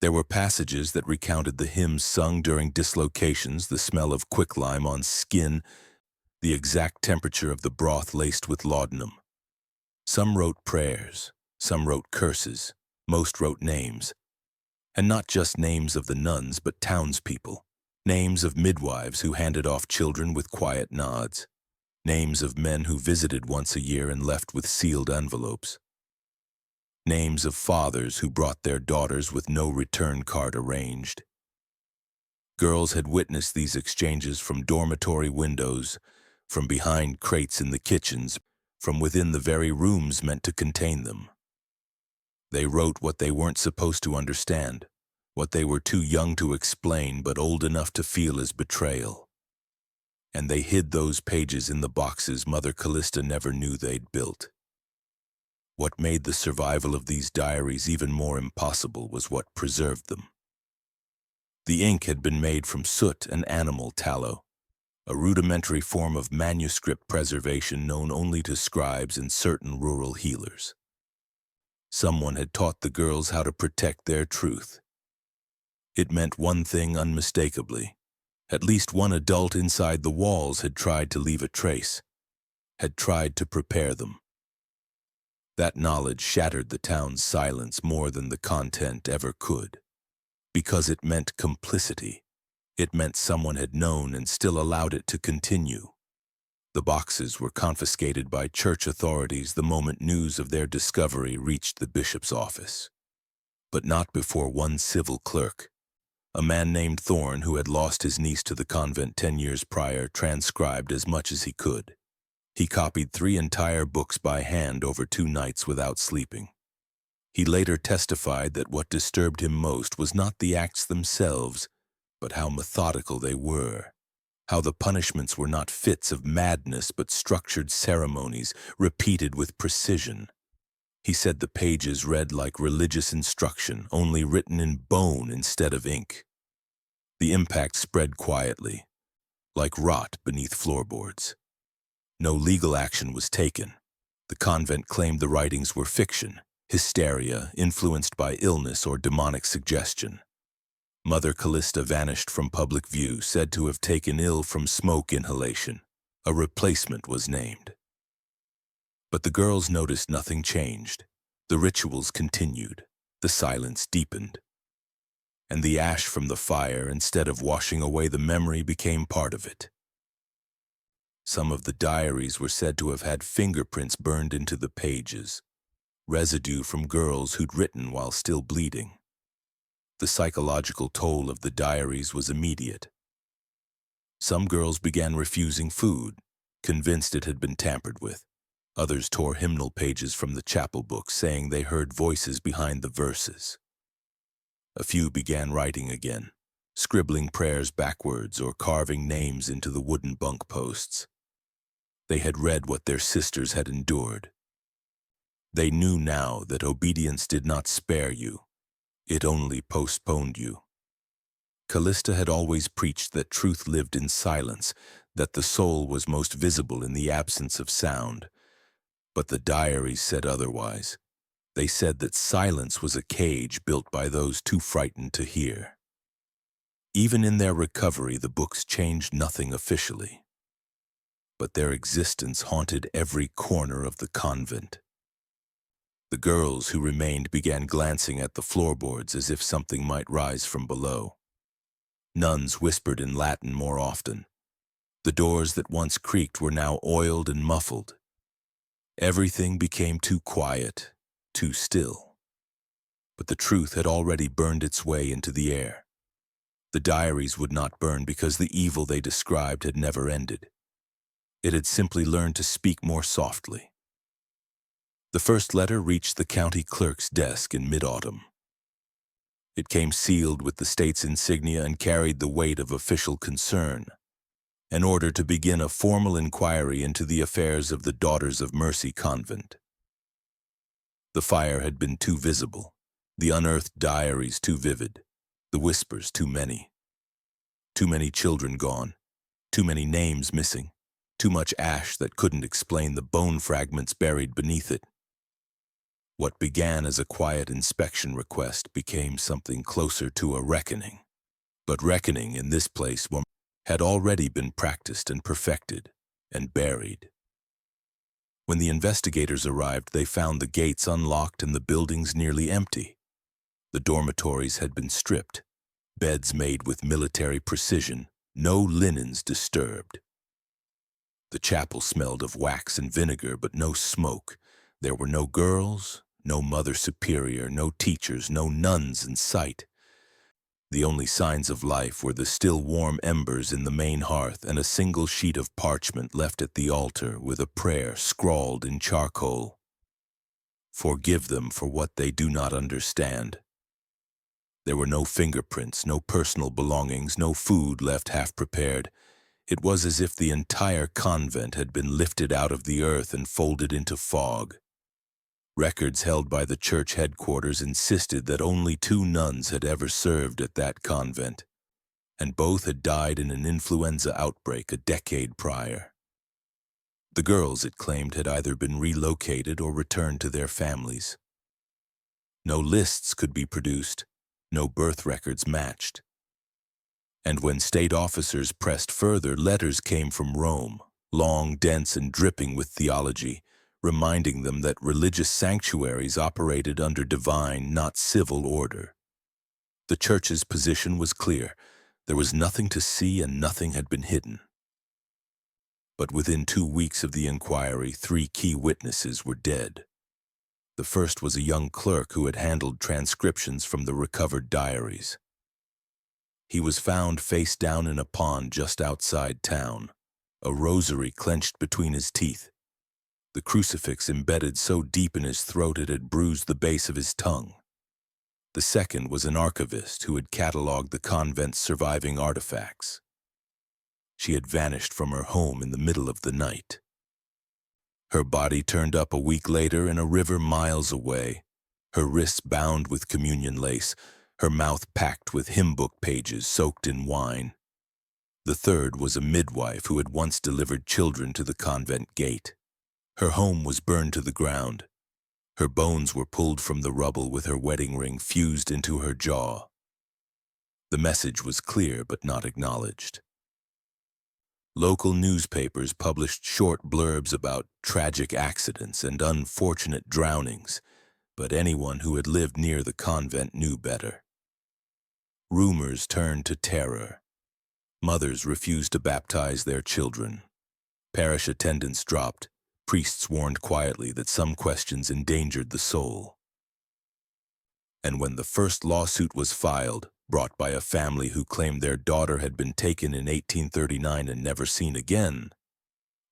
There were passages that recounted the hymns sung during dislocations, the smell of quicklime on skin, the exact temperature of the broth laced with laudanum. Some wrote prayers, some wrote curses, most wrote names. And not just names of the nuns, but townspeople, names of midwives who handed off children with quiet nods, names of men who visited once a year and left with sealed envelopes, names of fathers who brought their daughters with no return card arranged. Girls had witnessed these exchanges from dormitory windows, from behind crates in the kitchens, from within the very rooms meant to contain them. They wrote what they weren't supposed to understand, what they were too young to explain but old enough to feel as betrayal. And they hid those pages in the boxes Mother Callista never knew they'd built. What made the survival of these diaries even more impossible was what preserved them. The ink had been made from soot and animal tallow, a rudimentary form of manuscript preservation known only to scribes and certain rural healers. Someone had taught the girls how to protect their truth. It meant one thing unmistakably. At least one adult inside the walls had tried to leave a trace, had tried to prepare them. That knowledge shattered the town's silence more than the content ever could. Because it meant complicity. It meant someone had known and still allowed it to continue. The boxes were confiscated by church authorities the moment news of their discovery reached the bishop's office. But not before one civil clerk, a man named Thorne who had lost his niece to the convent 10 years prior, transcribed as much as he could. He copied 3 entire books by hand over 2 nights without sleeping. He later testified that what disturbed him most was not the acts themselves, but how methodical they were, how the punishments were not fits of madness but structured ceremonies repeated with precision. He said the pages read like religious instruction, only written in bone instead of ink. The impact spread quietly, like rot beneath floorboards. No legal action was taken. The convent claimed the writings were fiction, hysteria influenced by illness or demonic suggestion. Mother Callista vanished from public view, said to have taken ill from smoke inhalation. A replacement was named. But the girls noticed nothing changed. The rituals continued. The silence deepened. And the ash from the fire, instead of washing away the memory, became part of it. Some of the diaries were said to have had fingerprints burned into the pages, residue from girls who'd written while still bleeding. The psychological toll of the diaries was immediate. Some girls began refusing food, convinced it had been tampered with. Others tore hymnal pages from the chapel book, saying they heard voices behind the verses. A few began writing again, scribbling prayers backwards or carving names into the wooden bunk posts. They had read what their sisters had endured. They knew now that obedience did not spare you, it only postponed you. Callista had always preached that truth lived in silence, that the soul was most visible in the absence of sound. But the diaries said otherwise. They said that silence was a cage built by those too frightened to hear. Even in their recovery, the books changed nothing officially. But their existence haunted every corner of the convent. The girls who remained began glancing at the floorboards as if something might rise from below. Nuns whispered in Latin more often. The doors that once creaked were now oiled and muffled. Everything became too quiet, too still. But the truth had already burned its way into the air. The diaries would not burn because the evil they described had never ended. It had simply learned to speak more softly. The first letter reached the county clerk's desk in mid-autumn. It came sealed with the state's insignia and carried the weight of official concern, an order to begin a formal inquiry into the affairs of the Daughters of Mercy convent. The fire had been too visible, the unearthed diaries too vivid, the whispers too many. Too many children gone, too many names missing, too much ash that couldn't explain the bone fragments buried beneath it. What began as a quiet inspection request became something closer to a reckoning. But reckoning in this place had already been practiced and perfected and buried. When the investigators arrived, they found the gates unlocked and the buildings nearly empty. The dormitories had been stripped, beds made with military precision, no linens disturbed. The chapel smelled of wax and vinegar, but no smoke. There were no girls, no Mother Superior, no teachers, no nuns in sight. The only signs of life were the still warm embers in the main hearth and a single sheet of parchment left at the altar with a prayer scrawled in charcoal. Forgive them for what they do not understand. There were no fingerprints, no personal belongings, no food left half-prepared. It was as if the entire convent had been lifted out of the earth and folded into fog. Records held by the church headquarters insisted that only 2 nuns had ever served at that convent, and both had died in an influenza outbreak a decade prior. The girls, it claimed, had either been relocated or returned to their families. No lists could be produced, no birth records matched. And when state officers pressed further, letters came from Rome, long, dense, and dripping with theology, reminding them that religious sanctuaries operated under divine, not civil order. The church's position was clear. There was nothing to see and nothing had been hidden. But within 2 weeks of the inquiry, 3 key witnesses were dead. The first was a young clerk who had handled transcriptions from the recovered diaries. He was found face down in a pond just outside town, a rosary clenched between his teeth, the crucifix embedded so deep in his throat it had bruised the base of his tongue. The second was an archivist who had catalogued the convent's surviving artifacts. She had vanished from her home in the middle of the night. Her body turned up a week later in a river miles away, her wrists bound with communion lace, her mouth packed with hymn book pages soaked in wine. The third was a midwife who had once delivered children to the convent gate. Her home was burned to the ground. Her bones were pulled from the rubble with her wedding ring fused into her jaw. The message was clear but not acknowledged. Local newspapers published short blurbs about tragic accidents and unfortunate drownings, but anyone who had lived near the convent knew better. Rumors turned to terror. Mothers refused to baptize their children. Parish attendance dropped. Priests warned quietly that some questions endangered the soul. And when the first lawsuit was filed, brought by a family who claimed their daughter had been taken in 1839 and never seen again,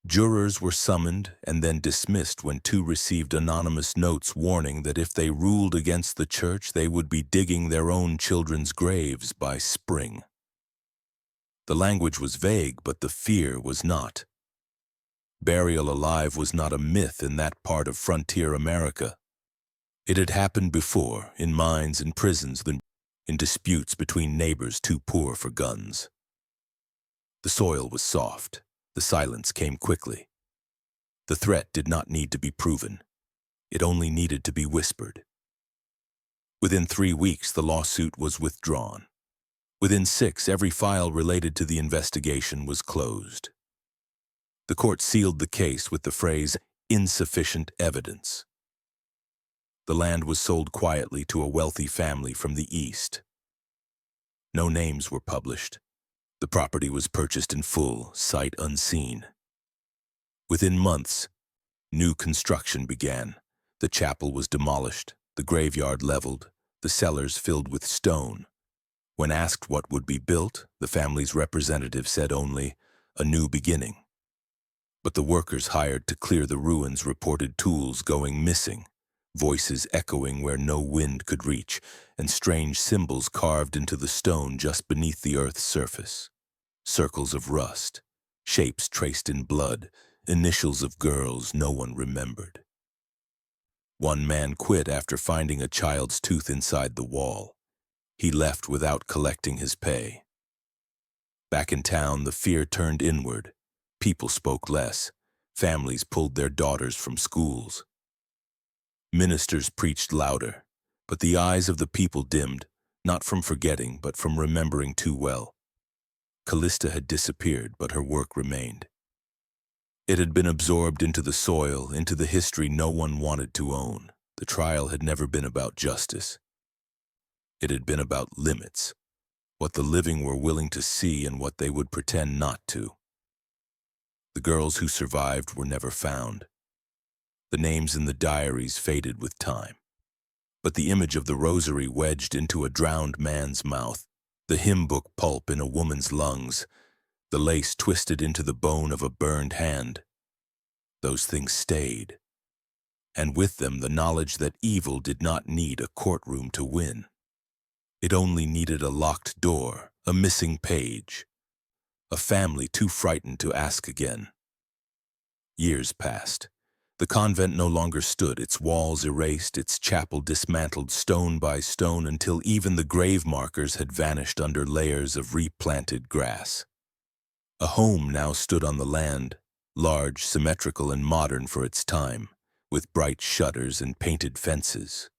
Jurors were summoned and then dismissed when two received anonymous notes warning that if they ruled against the church, they would be digging their own children's graves by spring. The language was vague, but the fear was not. Burial alive was not a myth in that part of frontier America. It had happened before, in mines and prisons, in disputes between neighbors too poor for guns. The soil was soft. The silence came quickly. The threat did not need to be proven. It only needed to be whispered. Within 3 weeks, the lawsuit was withdrawn. Within 6, every file related to the investigation was closed. The court sealed the case with the phrase, "insufficient evidence." The land was sold quietly to a wealthy family from the East. No names were published. The property was purchased in full, sight unseen. Within months, new construction began. The chapel was demolished, the graveyard leveled, the cellars filled with stone. When asked what would be built, the family's representative said only, "a new beginning." But the workers hired to clear the ruins reported tools going missing, voices echoing where no wind could reach, and strange symbols carved into the stone just beneath the earth's surface. Circles of rust, shapes traced in blood, initials of girls no one remembered. One man quit after finding a child's tooth inside the wall. He left without collecting his pay. Back in town, the fear turned inward. People spoke less. Families pulled their daughters from schools. Ministers preached louder, but the eyes of the people dimmed, not from forgetting, but from remembering too well. Callista had disappeared, but her work remained. It had been absorbed into the soil, into the history no one wanted to own. The trial had never been about justice. It had been about limits, what the living were willing to see and what they would pretend not to. The girls who survived were never found. The names in the diaries faded with time. But the image of the rosary wedged into a drowned man's mouth, the hymn book pulp in a woman's lungs, the lace twisted into the bone of a burned hand, those things stayed. And with them the knowledge that evil did not need a courtroom to win. It only needed a locked door, a missing page, a family too frightened to ask again. Years passed. The convent no longer stood, its walls erased, its chapel dismantled stone by stone until even the grave markers had vanished under layers of replanted grass. A home now stood on the land, large, symmetrical, and modern for its time, with bright shutters and painted fences.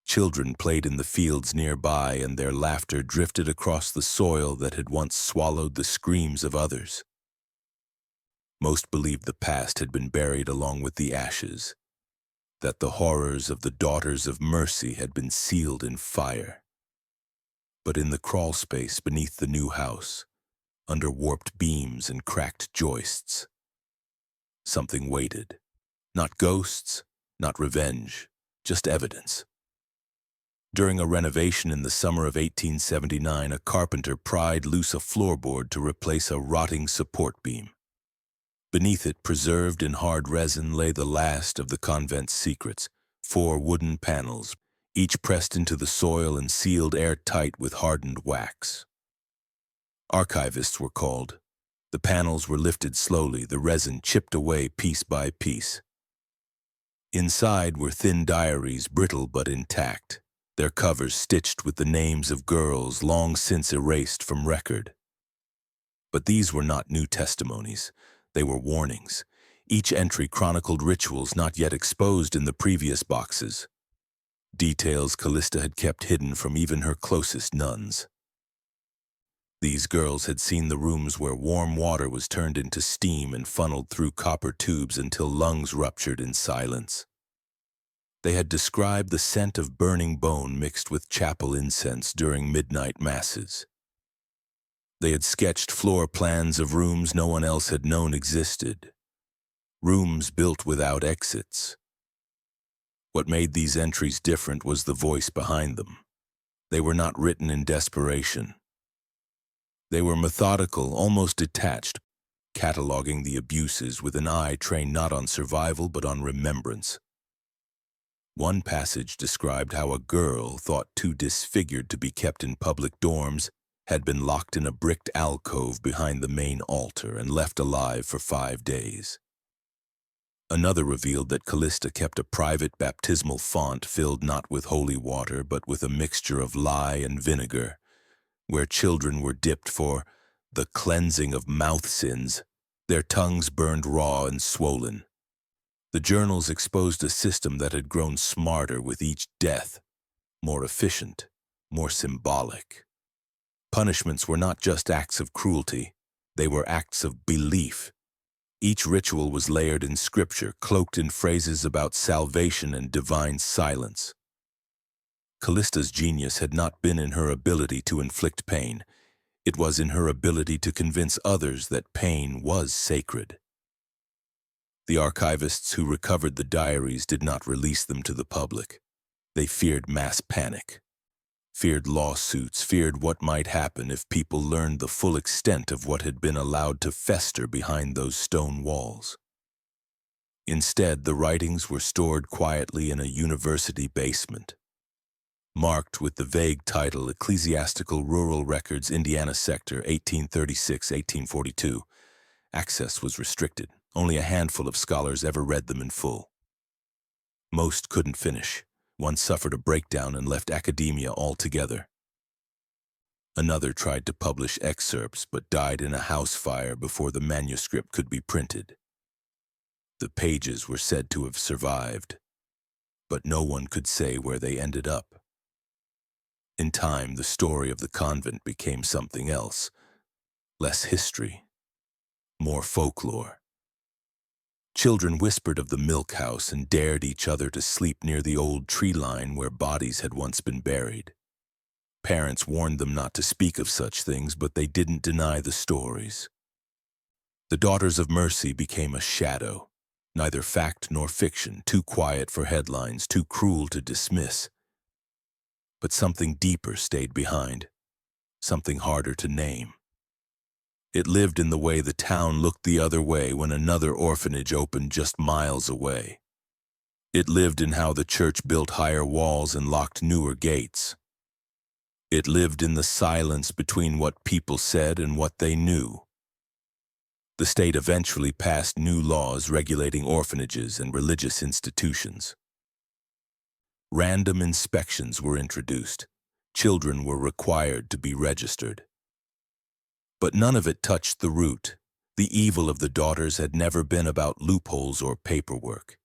Children played in the fields nearby, and their laughter drifted across the soil that had once swallowed the screams of others. Most believed the past had been buried along with the ashes, that the horrors of the Daughters of Mercy had been sealed in fire. But in the crawl space beneath the new house, under warped beams and cracked joists, something waited. Not ghosts, not revenge, just evidence. During a renovation in the summer of 1879, a carpenter pried loose a floorboard to replace a rotting support beam. Beneath it, preserved in hard resin, lay the last of the convent's secrets, 4 wooden panels, each pressed into the soil and sealed airtight with hardened wax. Archivists were called. The panels were lifted slowly, the resin chipped away piece by piece. Inside were thin diaries, brittle but intact, their covers stitched with the names of girls long since erased from record. But these were not new testimonies. They were warnings. Each entry chronicled rituals not yet exposed in the previous boxes. Details Callista had kept hidden from even her closest nuns. These girls had seen the rooms where warm water was turned into steam and funneled through copper tubes until lungs ruptured in silence. They had described the scent of burning bone mixed with chapel incense during midnight masses. They had sketched floor plans of rooms no one else had known existed. Rooms built without exits. What made these entries different was the voice behind them. They were not written in desperation. They were methodical, almost detached, cataloging the abuses with an eye trained not on survival but on remembrance. One passage described how a girl, thought too disfigured to be kept in public dorms, had been locked in a bricked alcove behind the main altar and left alive for 5 days. Another revealed that Callista kept a private baptismal font filled not with holy water but with a mixture of lye and vinegar, where children were dipped for the cleansing of mouth sins, their tongues burned raw and swollen. The journals exposed a system that had grown smarter with each death, more efficient, more symbolic. Punishments were not just acts of cruelty, they were acts of belief. Each ritual was layered in scripture, cloaked in phrases about salvation and divine silence. Callista's genius had not been in her ability to inflict pain. It was in her ability to convince others that pain was sacred. The archivists who recovered the diaries did not release them to the public. They feared mass panic, feared lawsuits, feared what might happen if people learned the full extent of what had been allowed to fester behind those stone walls. Instead, the writings were stored quietly in a university basement. Marked with the vague title Ecclesiastical Rural Records, Indiana Sector, 1836-1842, access was restricted. Only a handful of scholars ever read them in full. Most couldn't finish. One suffered a breakdown and left academia altogether. Another tried to publish excerpts but died in a house fire before the manuscript could be printed. The pages were said to have survived, but no one could say where they ended up. In time, the story of the convent became something else. Less history, more folklore. Children whispered of the milk house and dared each other to sleep near the old tree line where bodies had once been buried. Parents warned them not to speak of such things, but they didn't deny the stories. The Daughters of Mercy became a shadow, neither fact nor fiction, too quiet for headlines, too cruel to dismiss. But something deeper stayed behind, something harder to name. It lived in the way the town looked the other way when another orphanage opened just miles away. It lived in how the church built higher walls and locked newer gates. It lived in the silence between what people said and what they knew. The state eventually passed new laws regulating orphanages and religious institutions. Random inspections were introduced. Children were required to be registered. But none of it touched the root. The evil of the daughters had never been about loopholes or paperwork.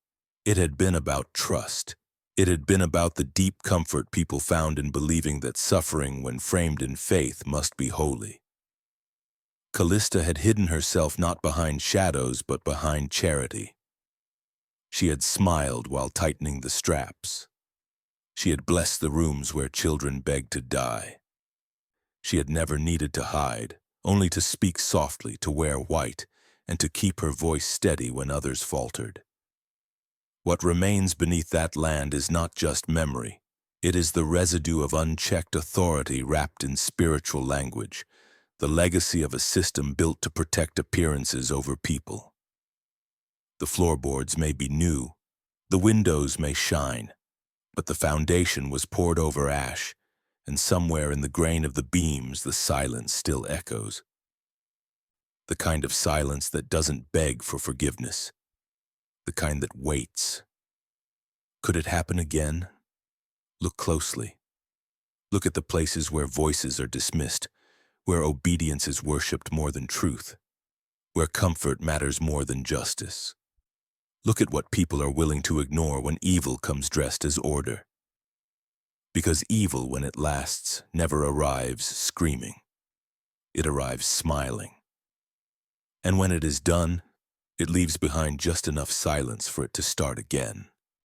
It had been about trust. It had been about the deep comfort people found in believing that suffering, when framed in faith, must be holy. Callista had hidden herself not behind shadows, but behind charity. She had smiled while tightening the straps. She had blessed the rooms where children begged to die. She had never needed to hide, only to speak softly, to wear white, and to keep her voice steady when others faltered. What remains beneath that land is not just memory. It is the residue of unchecked authority wrapped in spiritual language, the legacy of a system built to protect appearances over people. The floorboards may be new, the windows may shine, but the foundation was poured over ash, and somewhere in the grain of the beams the silence still echoes. The kind of silence that doesn't beg for forgiveness. The kind that waits. Could it happen again? Look closely. Look at the places where voices are dismissed, where obedience is worshipped more than truth, where comfort matters more than justice. Look at what people are willing to ignore when evil comes dressed as order. Because evil, when it lasts, never arrives screaming. It arrives smiling. And when it is done, it leaves behind just enough silence for it to start again.